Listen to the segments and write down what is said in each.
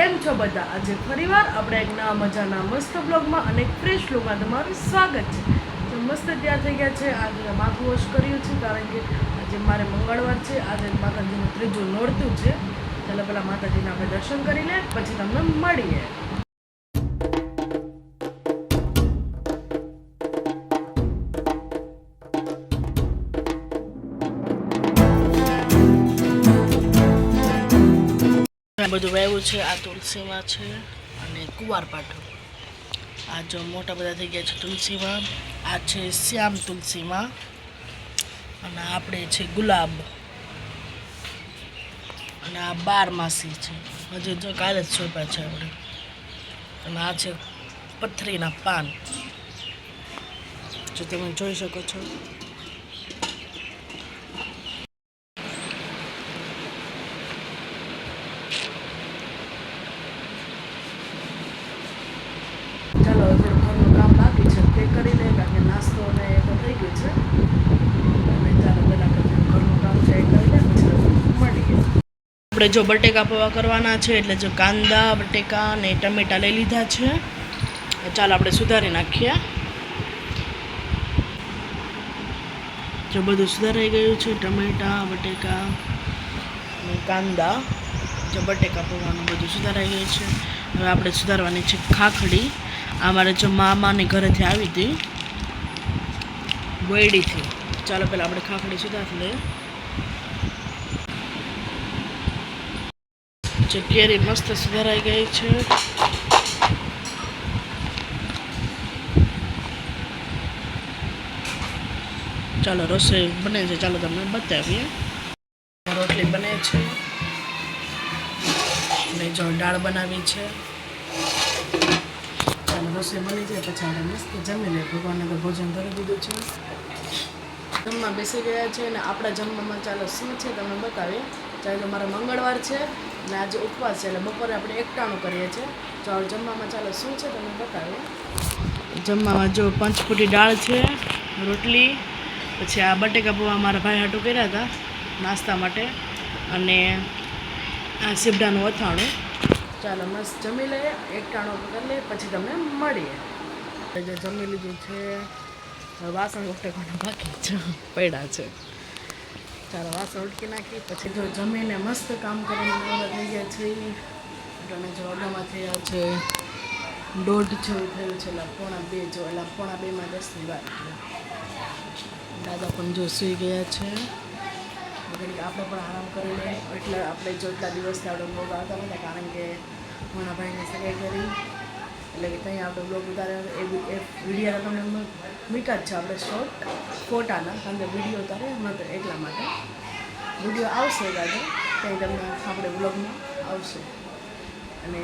કેમ છો બધા? આજે ફરીવાર આપણે એક નવા મજાના મસ્ત બ્લોગમાં અને ફ્રેશ બ્લોગમાં તમારું સ્વાગત છે. તો મસ્ત તૈયાર થઈ ગયા છે. આજે માથું વોશ કર્યું છે કારણ કે આજે મારે મંગળવાર છે. આજે માતાજીનું ત્રીજું નોરતું છે. ચાલો પહેલાં માતાજીના આપણે દર્શન કરી લે, પછી તમને મળીએ. બધું વાવ્યું છે. આ તુલસીમાં છે અને કુંવારપાઠું. આ જો મોટા બધા થઈ ગયા છે તુલસીમાં. આ છે શ્યામ તુલસીમાં અને આપણે છે ગુલાબ અને આ 12 માસી છે. હજી જો કાલે જ સોંપ્યા છે આપણે. અને આ છે પથરીના પાન, જો તમે જોઈ શકો છો. ચાલો થોડું ઘરનું કામ બાકી છે તે કરી લે, કારણ કે નાસ્તો ને એ તો થઈ ગયું છે. અને ચાલો પહેલાં આપણે ઘરનું કામ છે એ કરી લે, પછી મળીએ. આપણે જો બટેકા પૌવા કરવાના છે, એટલે જો કાંદા, બટેકા ને ટમેટા લઈ લીધા છે. ચાલો આપણે સુધારી નાખીએ. જો બધું સુધારાઈ ગયું છે, ટમેટા, બટેકા ને કાંદા. જો બટેકા પૌવાનું બધું સુધારાઈ ગયું છે. હવે આપણે સુધારવાની છે ખાખડી. આ મારે જો મામાની ઘરેથી આવી હતી, ગોયડીથી. ચાલો પહેલાં આપણે ખાખડી સુધારી લઈએ. જે કેરી મસ્ત સુધારાઈ ગઈ છે. ચાલો રસોઈ બને છે, ચાલો તમને બતાવીએ. રોટલી બને છે અને જો દાળ બનાવી છે. ચાલો રસોઈ બની જાય પછી આપણે મસ્ત જમી લઈએ. ભગવાનને તો ભોજન કરી દીધું છે. જમવા બેસી ગયા છે અને આપણા જમવામાં ચાલો શું છે તમને બતાવીએ. ચાલો તો મારે મંગળવાર છે અને આજે ઉપવાસ છે, એટલે બપોરે આપણે એકટાણું કરીએ છીએ. ચાલો જમવામાં ચાલો શું છે તમને બતાવીએ. જમવામાં જો પંચફૂટી દાળ છે, રોટલી, પછી આ બટેકા પૌવા મારા ભાઈ હાટું કર્યા હતા નાસ્તા માટે, અને આ સીબડાનું અથાણું. ચાલો મસ્ત જમી લઈએ, એકટાણું કરી લઈએ, પછી તમને મળીએ. જે જમી લીધું છે, વાસણ ઉટકવાના બાકી છે, પડ્યા છે. ચાલો વાસણ ઉટકી નાખી, પછી જો જમીને મસ્ત કામ કરીને નવરા થઈ ગયા છે. અને જો અગામાં થયા છે 1:30 જેવું થયું છે, એટલે 1:45 જો, એટલે 1:45 10ની વાર. દાદા પણ જો સૂઈ ગયા છે. ઘડીક આપણે પણ આરામ કરી લઈએ. એટલે આપણે જો એટલા દિવસથી આપણે બ્લોગ આવતા નહોતા, કારણ કે મારા ભાઈને સગાઈ કરી, એટલે કે ત્યાં આપણે બ્લોગ ઉતારે એ વિડીયો તમને મૂક્યા જ છે આપણે શોર્ટ ફોટાના, કારણ કે વિડીયો ઉતારે નહોતો એટલા માટે. વિડીયો આવશે દાદા, ત્યાં તમને આપણે બ્લોગમાં આવશે. અને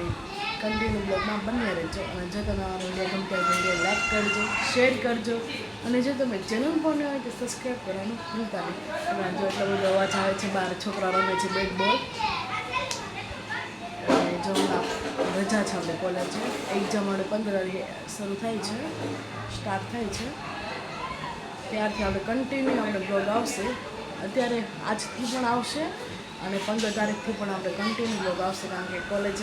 કન્ટિન્યુ બ્લોગમાં બન્યા રહેજો. અને જો તમે અમારો વિડીયો ગમતો હોય તો વિડીયો લાઈક કરજો, શેર કરજો, અને જો તમે ચેનલ પર ન હોય તો સબસ્ક્રાઈબ કરવાનું ભૂલતા નહીં. અને જો એટલો બધો અવાજ આવે છે, બહાર છોકરા રમે છે બેટ બોલ. અને જો રજા છે આપણે કોલેજ, એક્ઝામ આપણે 15 તારીખે શરૂ થાય છે, સ્ટાર્ટ થાય છે. ત્યારથી આપણે કન્ટિન્યુ આપણે બ્લોગ આવશે. અત્યારે આજથી પણ આવશે અને 15 તારીખથી પણ આપણે કન્ટિન્યુ બ્લોગ આવશે, કારણ કે કોલેજ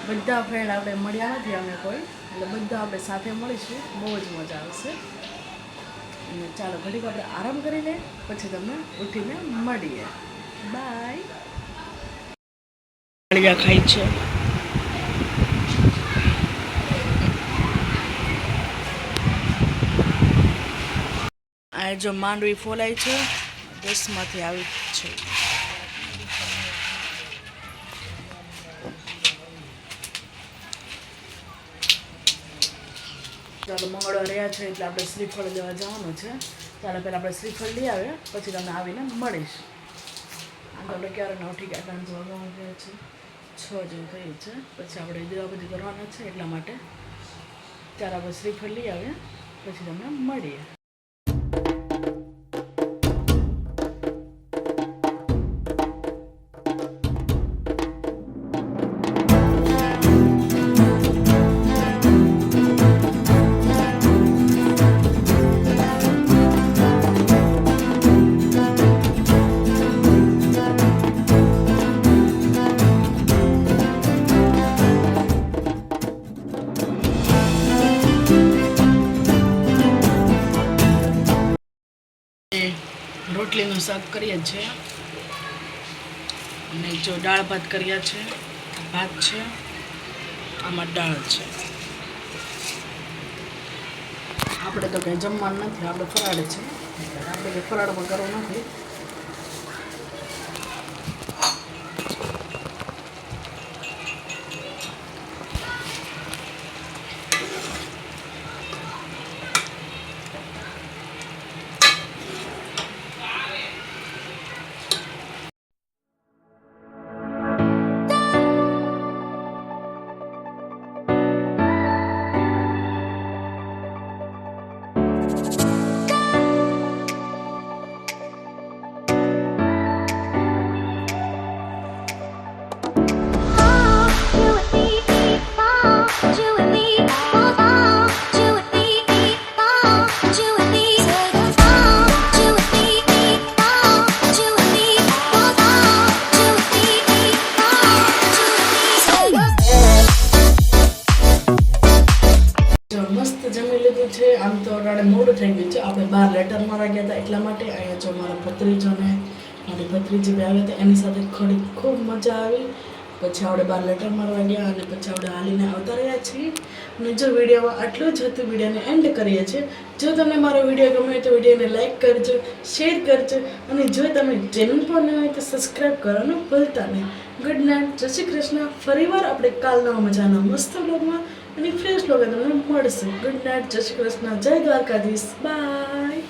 બધા ફ્રેન્ડ આપણે મળ્યા નથી અમે કોઈ, એટલે બધા આપણે સાથે મળીશું, બહુ જ મજા આવશે. અને ચાલો ઘડીક આપણે આરામ કરી લઈએ, પછી તમને ઉઠીને મળીએ. બાય. કાળિયા ખાય છે. આ જો માંડવી ફોલાય છે, 10માંથી આવી છે. ચાલો મંગળવાર રહ્યા છે એટલે આપણે શ્રીફળ લેવા જવાનું છે. ચાલો પહેલાં આપણે શ્રીફળ લઈ આવે, પછી તમને આવીને મળીશ. આમ તો આપણે ક્યારે ન ઉઠી ગયા, 5 વાગવા ગયા છે, 6 જેવું થયું છે. પછી આપણે દીવાબત્તી કરવાના છે, એટલા માટે ચાલો આપણે શ્રીફળ લઈ આવે, પછી તમને મળીએ. રોટલીનું શાક કરીએ છીએ અને જો દાળ ભાત કર્યા છે, ભાત છે, આમાં દાળ છે. આપણે તો કંઈ જમવાનું નથી, આપણે ફરાળ છે. આપણે કંઈ ફરાળમાં કરવું નથી. મસ્ત જમી લીધું છે. આમ તો અટાણે મોડું થઈ ગયું છે. આપણે બહાર લેટર મારવા ગયા હતા એટલા માટે. અહીંયા જો મારા ભત્રીજોને મારી ભત્રીજી બી આવ્યા હતા, એની સાથે ખડી ખૂબ મજા આવી. પછી આપણે બહાર લેટર મારવા ગયા અને પછી આપણે હાલીને આવતા રહ્યા છીએ. અને જો વિડીયોમાં આટલું જ હતું, વિડીયોને એન્ડ કરીએ છીએ. જો તમને મારો વિડીયો ગમે તો વિડીયોને લાઇક કરજો, શેર કરજો અને જો તમે ચેનલ પર ન હોય તો સબસ્ક્રાઈબ કરવાનું ભૂલતા નહીં. ગુડ નાઇટ, જય શ્રી કૃષ્ણ. ફરીવાર આપણે કાલના મજાના મસ્ત બ્લોગમાં અને ફ્રેશ બ્લોગ તમને મળશે. ગુડ નાઇટ, જય શ્રી કૃષ્ણ, જય દ્વારકાધીશ, બાય.